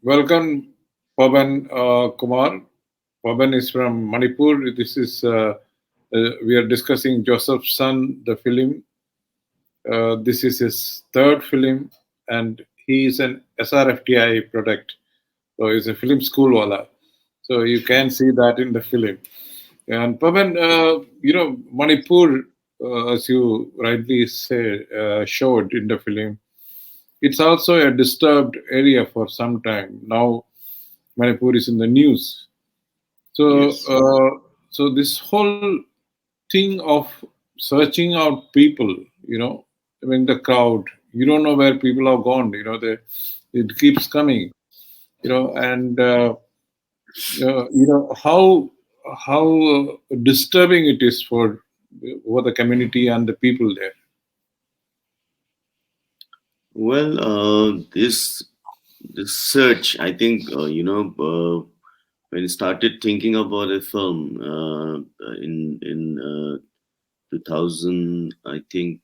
Welcome, Paban Kumar. Paban is from Manipur. This is we are discussing Joseph's son, the film. This is his third film, and he is an SRFTI product. So he's a film school wala. So you can see that in the film. And Pavan, Manipur, as you rightly say, showed in the film, it's also a disturbed area for some time. Now Manipur is in the news. So, Yes. so this whole thing of searching out people, I mean the crowd, you don't know where people have gone. It keeps coming, and how disturbing it is for the community and the people there. Well, this search, I think, when I started thinking about a film in 2000, I think,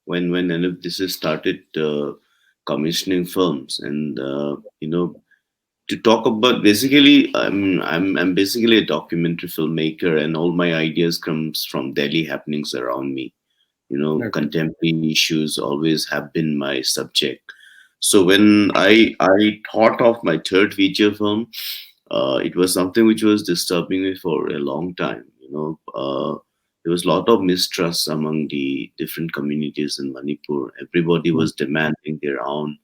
when this has started commissioning films, and to talk about, basically, I'm basically a documentary filmmaker, and all my ideas comes from daily happenings around me. Okay. Contemporary issues always have been my subject. So when I thought of my third feature film, it was something which was disturbing me for a long time. There was a lot of mistrust among the different communities in Manipur. Everybody Mm, was demanding their own mm,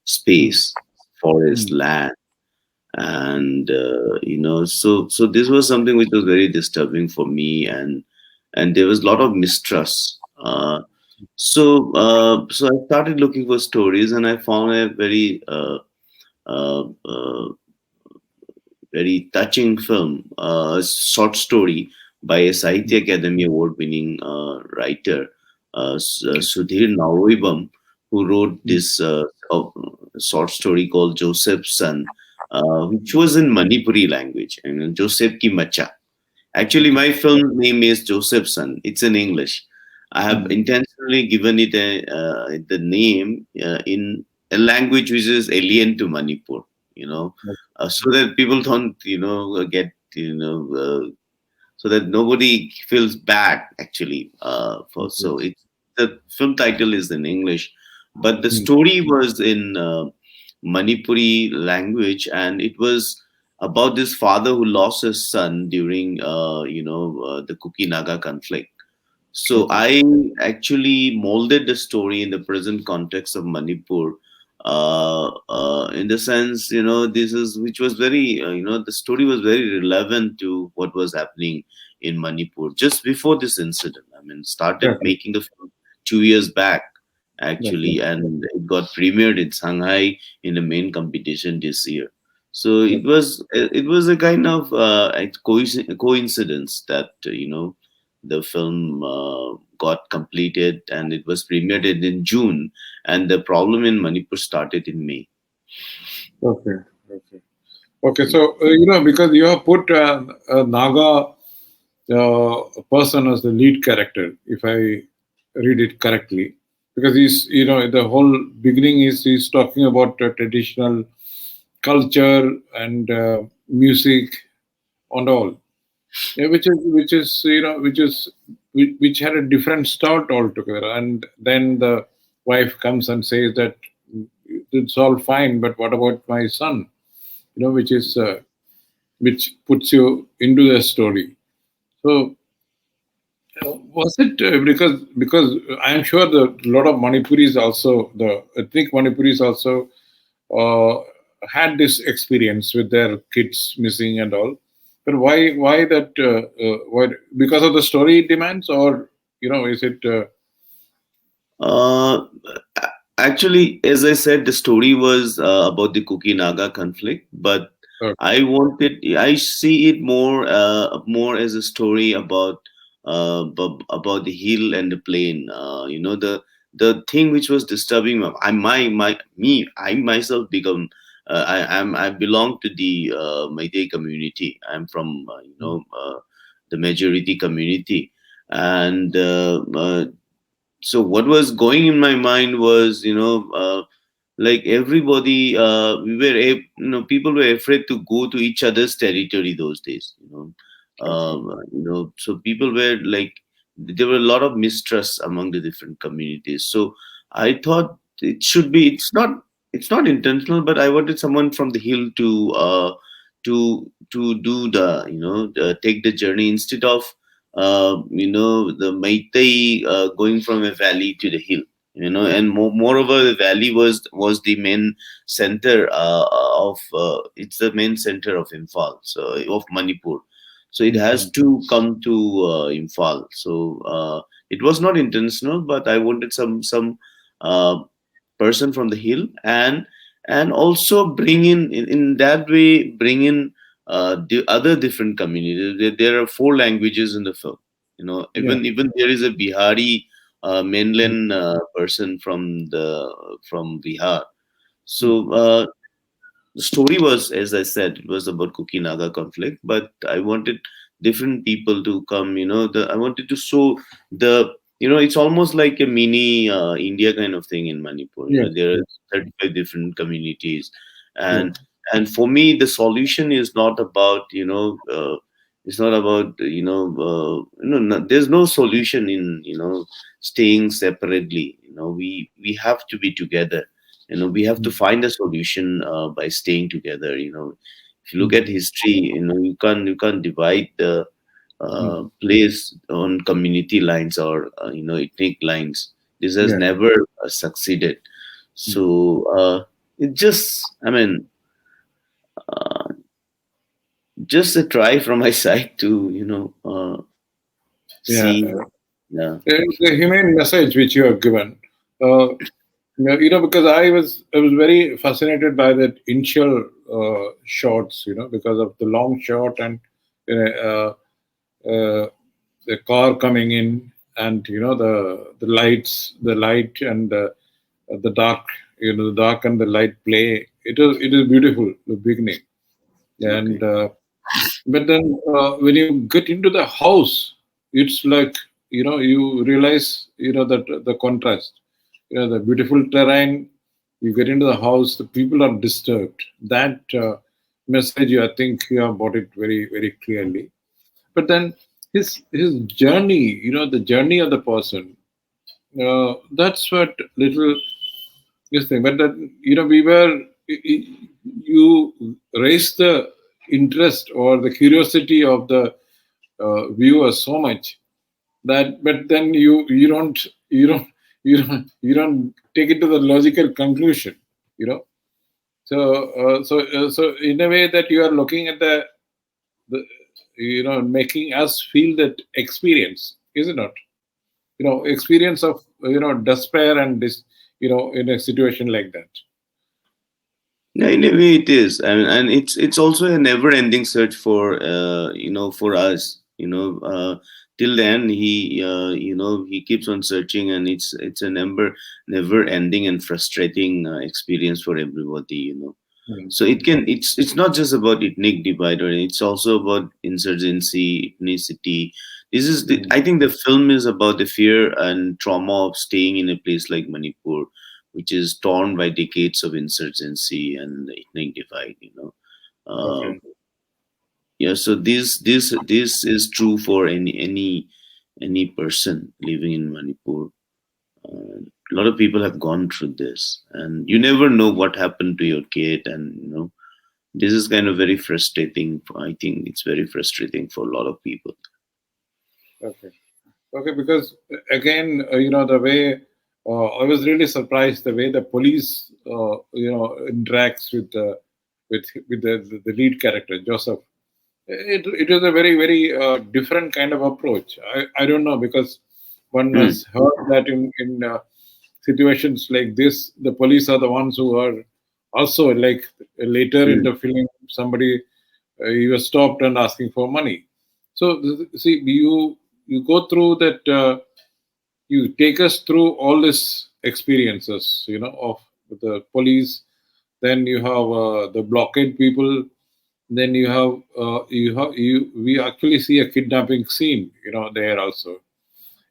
space, forest, mm, land, and so this was something which was very disturbing for me, and there was a lot of mistrust. So I started looking for stories, and I found a uh, uh, very touching film, a short story by a Sahitya Academy Award-winning writer, Sudhir Naroibam, who wrote mm, this short story called Joseph's Son, which was in Manipuri language, and Joseph Ki Macha. Actually, okay. my film name is Joseph's Son. It's in English. I have Mm, intentionally given it the name in a language which is alien to Manipur. So that people don't, get, so that nobody feels bad. Actually, for okay. so it's the film title is in English, but the Mm, story was in Manipuri language, and it was about this father who lost his son during, the Kuki Naga conflict. So okay. I actually molded the story in the present context of Manipur, in the sense, this is which was very, the story was very relevant to what was happening in Manipur just before this incident. I mean, started Okay. making the film 2 years back Okay. actually, and it got premiered in Shanghai in the main competition this year. So it was a kind of coincidence that the film got completed, and it was premiered in June, and the problem in Manipur started in May. Okay. Okay. Okay. So because you have put a Naga person as the lead character, if I read it correctly, because the whole beginning is he's talking about traditional culture and music and all, yeah, which had a different start altogether, and then the wife comes and says that it's all fine, but what about my son? Which puts you into the story. So was it because I am sure the lot of Manipuris also the ethnic Manipuris also uh, had this experience with their kids missing and all. But why that why because of the story demands, or is it Uh, Actually, as I said, the story was about the Kuki Naga conflict, but uh, I see it more as a story about the hill and the plain. The thing which was disturbing me. I myself become. I belong to the Meitei community. I'm from the majority community, and so what was going in my mind was, like everybody, people were afraid to go to each other's territory those days, Okay. so people were like, there were a lot of mistrust among the different communities. So I thought it should be, it's not intentional, but I wanted someone from the hill to do the, take the journey, instead of the Maitai going from a valley to the hill, and moreover, the valley was the main center of it's the main center of Imphal, so of Manipur. So it has Mhm. to come to Imphal. So it was not intentional, but I wanted some uh, person from the hill, and also bring in that way, bring in the other different communities. There are four languages in the film. Yeah. Even there is a Bihari Mm. mainland person from Bihar. Mm. So the story was, as I said, it was about Kuki-Naga conflict, but I wanted different people to come. I wanted to show the, it's almost like a mini India kind of thing in Manipur. Yes. There are Yes. 35 different communities, Yeah. and for me, the solution is not about, it's not about, there's no solution in, staying separately. We have to be together. We have to Mm. find a solution by staying together. If you look at Mm. history, you can't divide the Mm. place on community lines or ethnic lines. This has Yeah. never succeeded. Mm. So it just, I mean, just a try from my side to Yeah. see. Yeah. The humane message which you have given, because I was very fascinated by that initial shots, because of the long shot and you know, the car coming in, and the lights, the light and the dark, the dark and the light play. It is beautiful, the beginning. And Okay. but then when you get into the house, it's like, you realize, that the contrast, the beautiful terrain. You get into the house, the people are disturbed. That message, I think you have brought it very, very clearly. But then his journey, the journey of the person, that's what little this thing. But that, you raised the interest or the curiosity of the viewer so much that, but then you don't take it to the logical conclusion, you know. So in a way that you are looking at the making us feel that experience, is it not? Experience of despair and this, in a situation like that. Yeah, in a way it is. And it's also a never-ending search for for us. Till then he keeps on searching, and it's a never-ending and frustrating experience for everybody. Mm. So it's not just about ethnic divide, or it's also about insurgency, ethnicity. Mm. I think the film is about the fear and trauma of staying in a place like Manipur, which is torn by decades of insurgency and ethnic divide. Uh, Okay. yeah, so this is true for any person living in Manipur. A lot of people have gone through this, and you never know what happened to your kid, and this is kind of very frustrating. I think it's very frustrating for a lot of people. Okay. Okay, because again, the way I was really surprised the way the police, interacts with the lead character Joseph. It is a very, very different kind of approach. I don't know, because one Hmm. has heard that in situations like this, the police are the ones who are also, like, later in Hmm. the film, somebody, he was stopped and asking for money. So see, you go through that. You take us through all these experiences, of the police. Then you have the blockade people. Then we actually see a kidnapping scene, there also.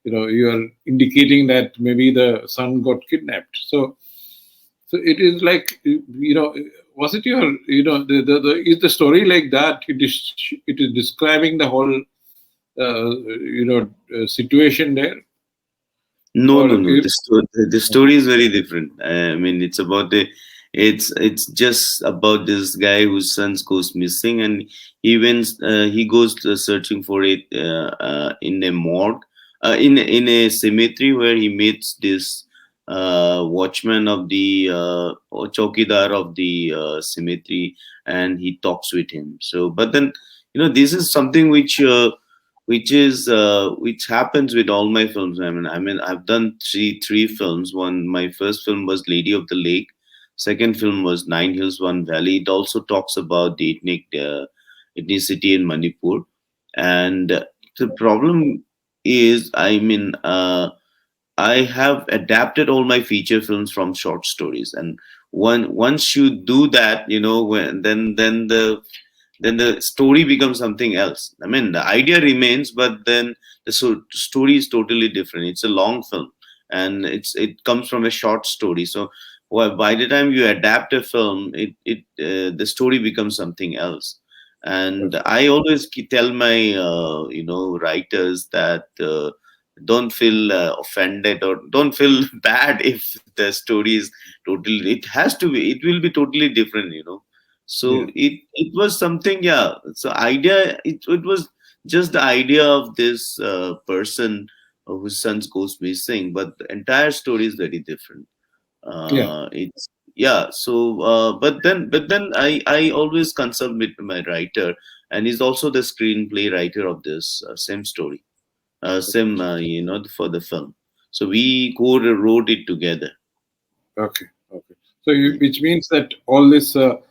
You are indicating that maybe the son got kidnapped. So So it is like, was it your, is the story like that? It is describing the whole, situation there, No, or no, no. The story is very different. I mean, it's about it's just about this guy whose son goes missing, and he goes searching for it in a morgue, in a cemetery where he meets this watchman of the or chowkidar of the cemetery, and he talks with him. So, but then this is something which happens with all my films. I mean, I've done three films. My first film was Lady of the Lake. Second film was Nine Hills, One Valley. It also talks about the ethnicity in Manipur, and the problem is, I have adapted all my feature films from short stories, and once you do that, then the story becomes something else. I mean, the idea remains, but then the story is totally different. It's a long film, and it comes from a short story. So, by the time you adapt a film, the story becomes something else. And I always tell my writers that don't feel offended or don't feel bad if the story is totally. It has to be. It will be totally different. yeah, So it was something, yeah. So idea, it was just the idea of this person whose son goes missing, but the entire story is very different. yeah, It's Yeah. So but then I always consult with my writer, and he's also the screenplay writer of this same story, same for the film. So we co-wrote it together. okay, okay. So which means that all this, the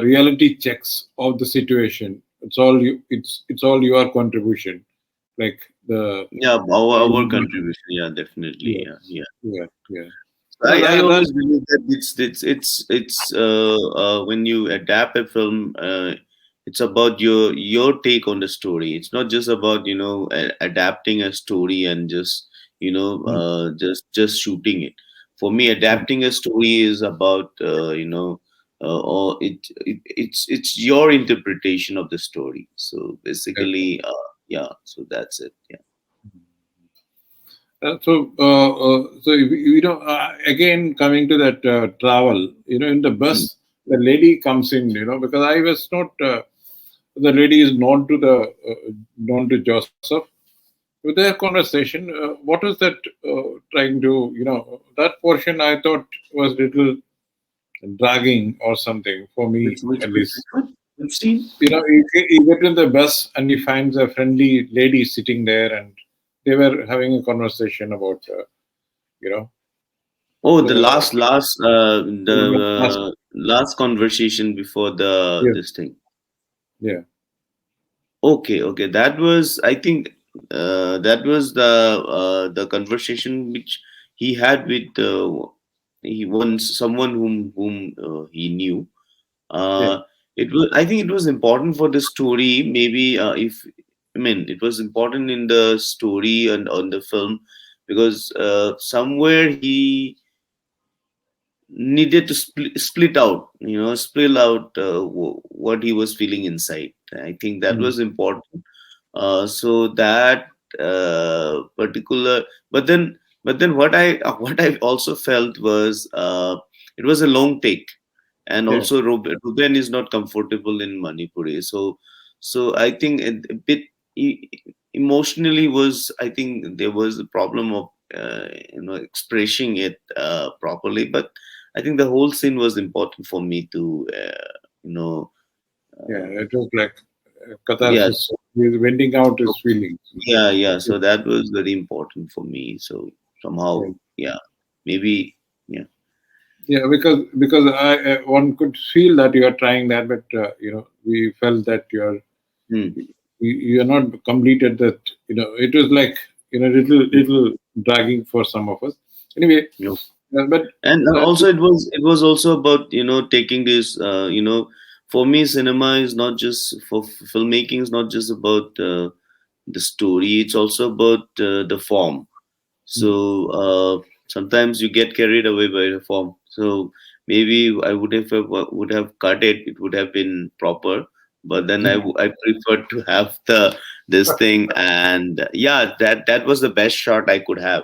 reality checks of the situation. It's all you. It's all your contribution, like the. Yeah, our contribution. Yeah, definitely. Yeah, Yeah, yeah. yeah, yeah. I, So I that always believe that it's when you adapt a film, it's about your take on the story. It's not just about adapting a story and just mm, just shooting it. For me, mm, adapting a story is about or it's your interpretation of the story. So okay. basically, yeah. So that's it. Yeah. So again, coming to that travel, in the Mm. bus, the lady comes in, because I was not, the lady is known to Joseph. With their conversation, what was that trying to, that portion I thought was little dragging or something for Which me which at which least. which one? Which scene? He get in the bus and he finds a friendly lady sitting there, and they were having a conversation about, you know, Oh, the the, last conversation before the yes, this thing. yeah, Okay, okay. That was, I think, that was the conversation which he had with someone whom he knew. yeah, Uh, it was, I think, it was important for the story. Maybe if I mean, it was important in the story and on the film, because somewhere he needed to split out, spill out what he was feeling inside. I think that mm, was important. So that particular, but then what I also felt was it was a long take, and yeah, also Ruben is not comfortable in Manipuri. So I think a bit e- emotionally was, I think there was a problem of expressing it properly. But I think the whole scene was important for me to you know yeah. uh, It was like yeah. catharsis. He's venting out his So, feelings. yeah, so that was very important for me. So Yeah, somehow, yeah, maybe, yeah. yeah, because one could feel that you are trying that, but we felt that Hmm. you are not completed that. It was like little dragging for some of us. Anyway, Yeah. but And uh, also it was also about taking this for me, cinema is not just for filmmaking is not just about the story. It's also about the form. So sometimes you get carried away by the form. So maybe I would have cut it. It would have been proper. But then I preferred to have this thing, and yeah, that was the best shot I could have,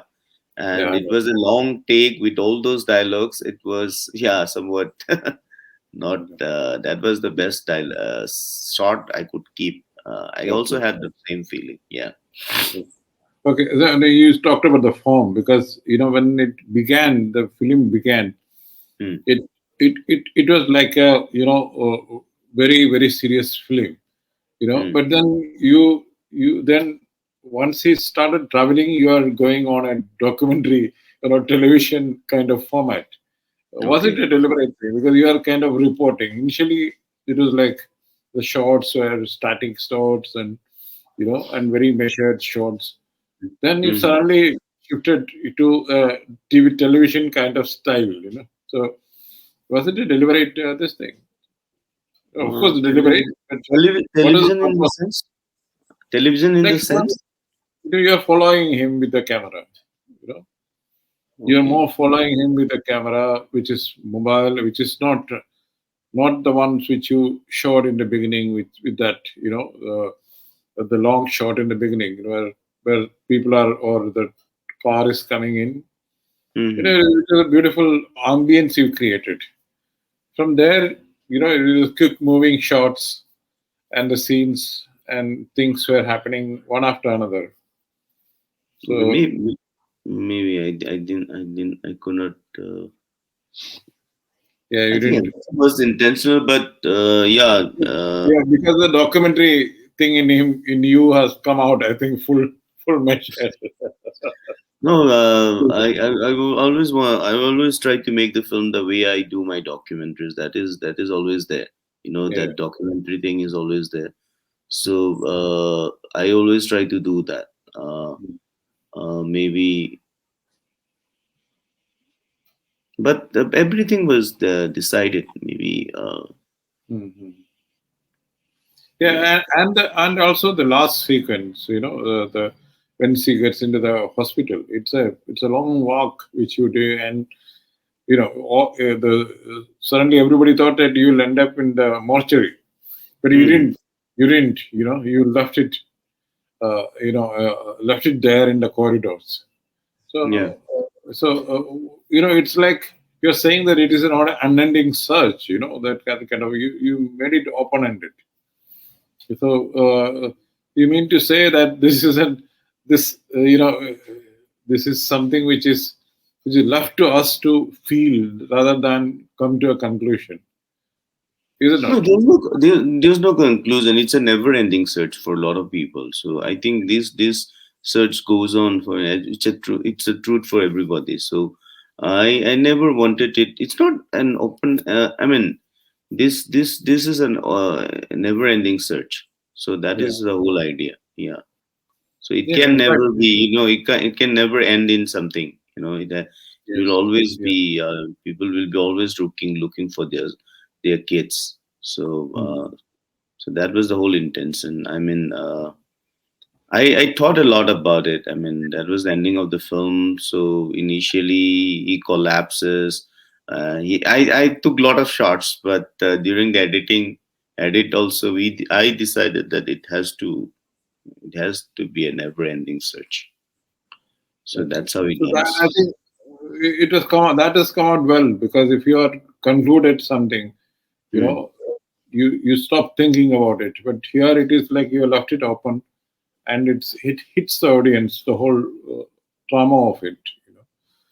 and Yeah. it was a long take with all those dialogues. It was, yeah, somewhat not that was the best shot I could keep. I also Okay. had the same feeling. Yeah. Okay. So you talked about the form because when it began, the film began. Hmm. It it was like a very very serious film. Hmm. But then you then once he started traveling, you are going on a documentary, television kind of format. Was it Okay. a deliberate thing? Because you are kind of reporting. Initially, it was like the shots were static shots and very measured shots. Then you Hmm. suddenly shifted to a TV television kind of style. So was it a deliberate this thing? Of course, deliberate. But what is the Television in the purpose? sense. Television in Like the sense. you are following him with the camera. You know, you're Okay. more following him with the camera, which is mobile, which is not the ones which you shot in the beginning with that the long shot in the beginning where people are or the car is coming in. Hmm. It's a beautiful ambience you created. From there, it is quick moving shots and the scenes and things were happening one after another. Okay. So Maybe I could not. yeah, I you think didn't. everything was intentional, but yeah. Yeah, because the documentary thing in you has come out, I think, full measure. No, I will always want. I always try to make the film the way I do my documentaries. That is always there. Yeah. That documentary thing is always there. So I always try to do that. Maybe, but everything was decided. Maybe, Mhm. yeah. Yeah, and also the last sequence, the when she gets into the hospital, it's a long walk which you do, and suddenly everybody thought that you'll end up in the mortuary, but you Hmm. didn't. You didn't. You left it there in the corridors. Yeah. So it's like you're saying that it is an unending search. That kind of you made it open ended. So you mean to say that this isn't this this is something which is left to us to feel rather than come to a conclusion, is it No, not? there's no conclusion. It's a never-ending search for a lot of people. So I think this search goes on for it's a truth for everybody. So I never wanted it. It's not an open. I mean, this is an never-ending search. So that Yeah, is the whole idea. Yeah. So it yeah, can never exactly. be. It can never end in something. It will Yes, always yes. be. People will be always looking for their kids. So Mm. so that was the whole intention. I mean, I thought a lot about it. I mean, that was the ending of the film. So initially he collapses. I took a lot of shots, but during the edit also I decided that it has to be a never-ending search. So Okay. that's how it So that I ends. think that has come out well because if you are concluded something, you Hmm. know, you stop thinking about it. But here it is like you left it open, and it hits the audience the whole trauma of it.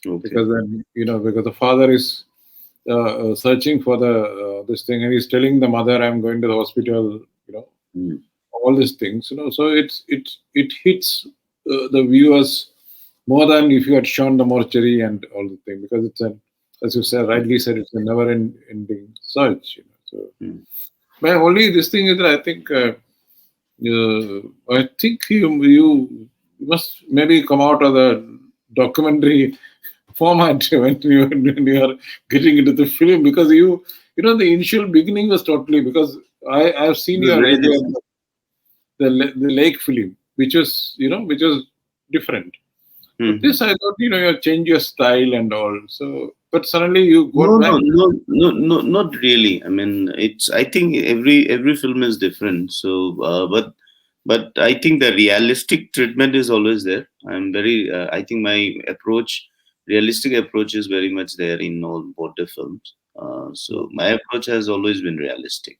Okay. Because then because the father is searching for the this thing, and he's telling the mother, "I'm going to the hospital." Hmm. All these things. So it hits the viewers more than if you had shown the mortuary and all the thing because as you said rightly said, it's a never ending search. So Hmm. my only this thing is that I think you must maybe come out of the documentary format when you are getting into the film because the initial beginning was totally because I've It seen was your very earlier different. the lake film which was different. But Hmm. this, I thought, you change your style and all. So, but suddenly you got No, no, back. no, no, no, not really. I mean, it's. I think every film is different. So, but I think the realistic treatment is always there. I'm very. I think my approach, realistic approach, is very much there in all both the films. So my approach has always been realistic.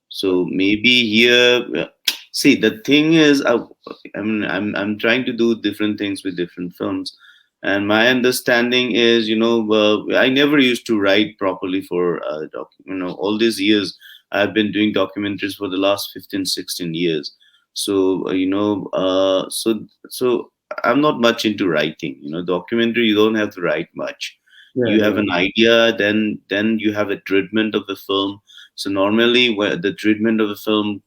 So maybe here, see, the thing is, I mean, I'm trying to do different things with different films, and my understanding is, I never used to write properly for all these years. I've been doing documentaries for the last 15, 16 years. So so I'm not much into writing. Documentary, you don't have to write much. Yeah, You have yeah, an idea, then you have a treatment of the film. So normally, where the treatment of a film,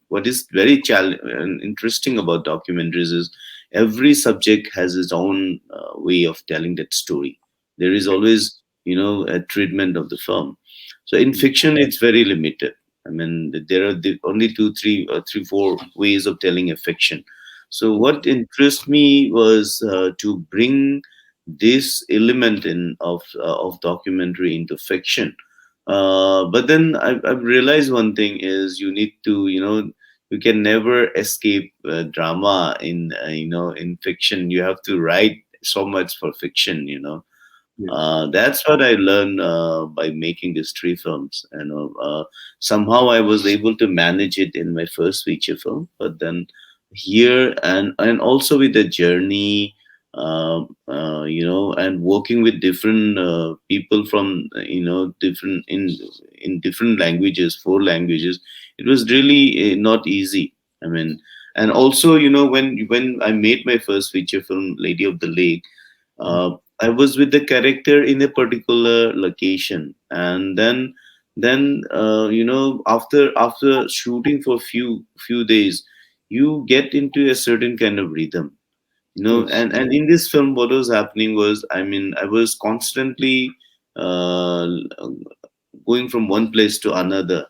what is very interesting about documentaries is every subject has its own way of telling that story. There is always, a treatment of the film. So in fiction, it's very limited. I mean, there are only two, three, four ways of telling a fiction. So what interests me was to bring this element of documentary into fiction. But then I've realized one thing is you need to, you can never escape drama in fiction. You have to write so much for fiction. yes, That's what I learned by making these three films. Somehow I was able to manage it in my first feature film, but then here and also with the journey, and working with different people from different in different languages, four languages. It was really not easy. I mean, and also when I made my first feature film, Lady of the Lake. I was with the character in a particular location, and then after shooting for few days, you get into a certain kind of rhythm. yes, And in this film, what was happening was, I mean, I was constantly uh, going from one place to another.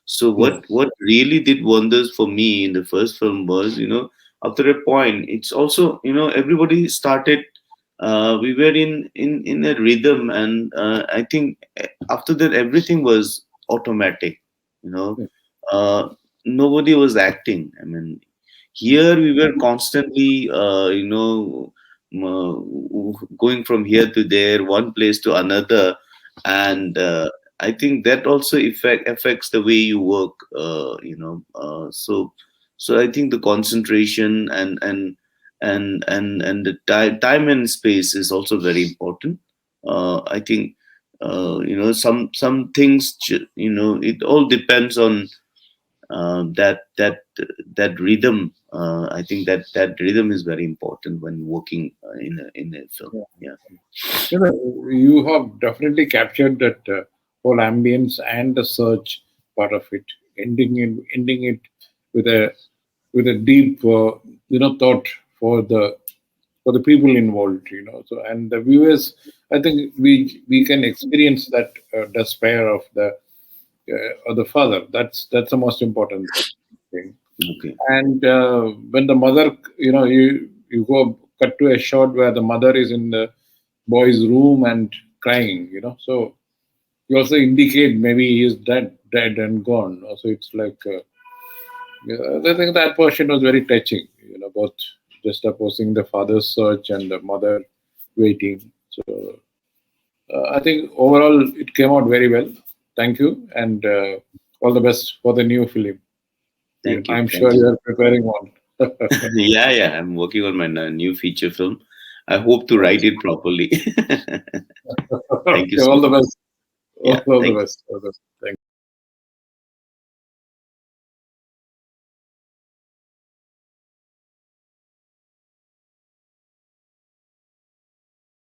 So yes, what really did wonders for me in the first film was, after a point, it's also, everybody started, we were in a rhythm, and I think after that everything was automatic. you know yes, uh, Nobody was acting. I mean, here we were constantly going from here to there, one place to another. And I think that also affects the way you work. So I think the concentration and the time and space is also very important. I think some things, it all depends on that rhythm. I think that rhythm is very important when working in a film. yeah. Yeah. You have definitely captured that whole ambience and the search part of it, ending it with a deep, thought for the people involved. So and the viewers, I think we can experience that despair of the father. That's the most important thing. Okay. And when the mother, you go cut to a shot where the mother is in the boy's room and crying. So you also indicate maybe he is dead and gone. So it's like, yeah, I think that portion was very touching. Both just opposing the father's search and the mother waiting. So I think overall it came out very well. Thank you, and all the best for the new film. Thank you. I'm Thank sure you. you are preparing one. Yeah. I'm working on my new feature film. I hope to write it properly. Thank you Okay, so all the much. best. Yeah. All the Thank you. best. All the best. Thank you.